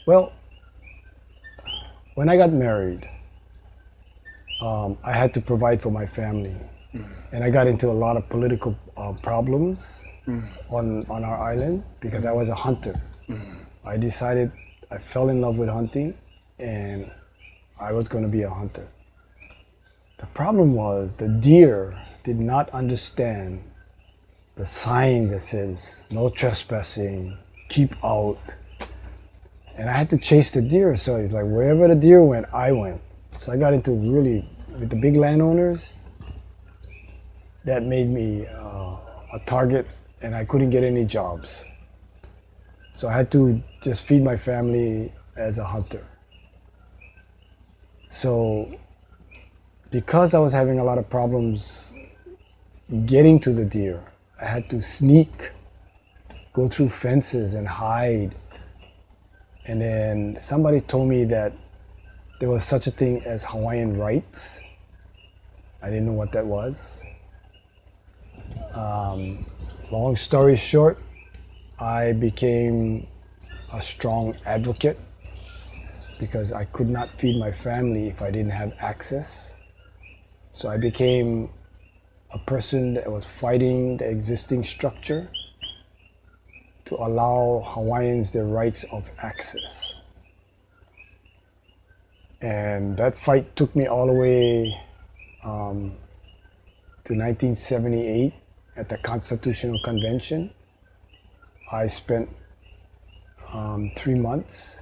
Well, when I got married, I had to provide for my family. And I got into a lot of political problems on our island because I was a hunter. I decided, I fell in love with hunting and I was going to be a hunter. The problem was the deer did not understand the signs that says no trespassing, keep out. And I had to chase the deer, so it's like wherever the deer went, I went. So I got into really, with the big landowners, that made me a target and I couldn't get any jobs. So I had to just feed my family as a hunter. So because I was having a lot of problems getting to the deer, I had to sneak, go through fences and hide. And then somebody told me that there was such a thing as Hawaiian rights. I didn't know what that was. Long story short, I became a strong advocate because I could not feed my family if I didn't have access. So I became a person that was fighting the existing structure to allow Hawaiians their rights of access. And that fight took me all the way to 1978 at the Constitutional Convention. I spent 3 months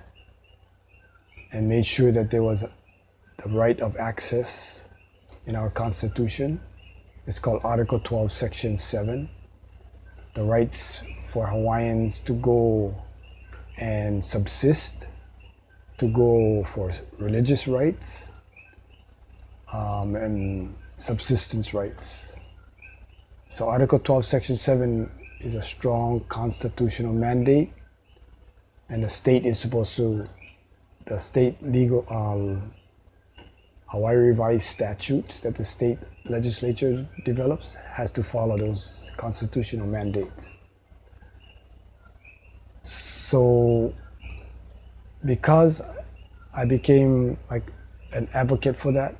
and made sure that there was the right of access in our Constitution. It's called Article 12, Section 7. The rights for Hawaiians to go and subsist, to go for religious rights, and subsistence rights. So Article 12, Section 7 is a strong constitutional mandate, and the state is supposed to, the state legal, Hawaii revised statutes that the state legislature develops has to follow those constitutional mandates. So because I became like an advocate for that,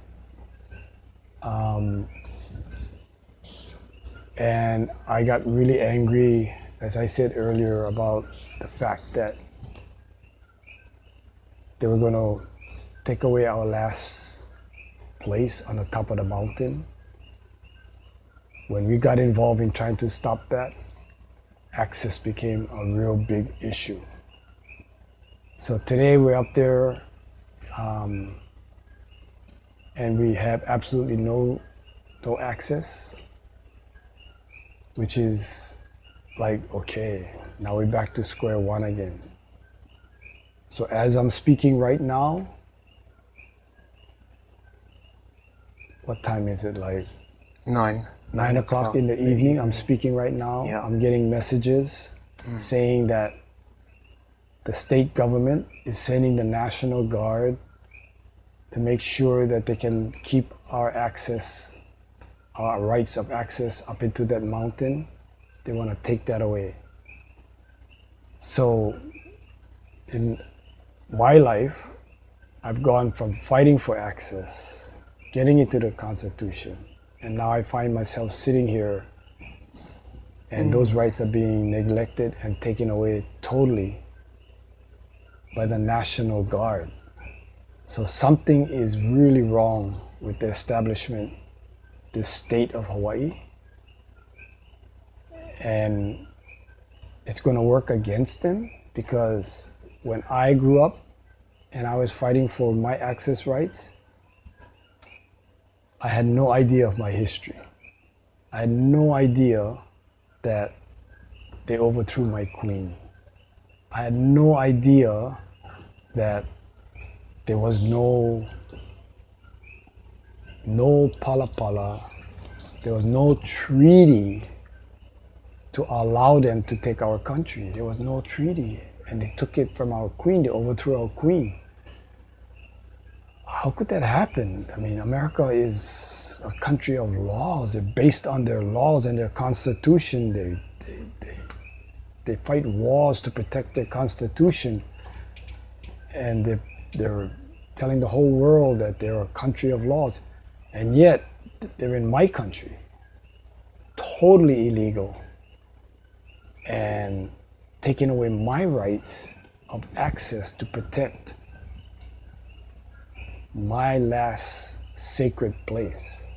and I got really angry, as I said earlier, about the fact that they were going to take away our last place on the top of the mountain. When we got involved in trying to stop that, access became a real big issue. So today we're up there and we have absolutely no access, which is like, okay, now we're back to square one again. So as I'm speaking right now, what time is it, like? 9 o'clock in the evening. I'm speaking right now. Yeah. I'm getting messages saying that the state government is sending the National Guard to make sure that they can keep our access, our rights of access up into that mountain. They want to take that away. So in my life, I've gone from fighting for access, getting into the Constitution, and now I find myself sitting here and those rights are being neglected and taken away totally by the National Guard. So something is really wrong with the establishment, the state of Hawaii, and it's going to work against them, because when I grew up and I was fighting for my access rights, I had no idea of my history. I had no idea that they overthrew my queen. I had no idea that there was no palapala, there was no treaty to allow them to take our country. There was no treaty, and they took it from our queen. They overthrew our queen. How could that happen? I mean, America is a country of laws. They're based on their laws and their constitution. They fight wars to protect their constitution. and they're telling the whole world that they're a country of laws, and yet they're in my country, totally illegal, and taking away my rights of access to protect my last sacred place.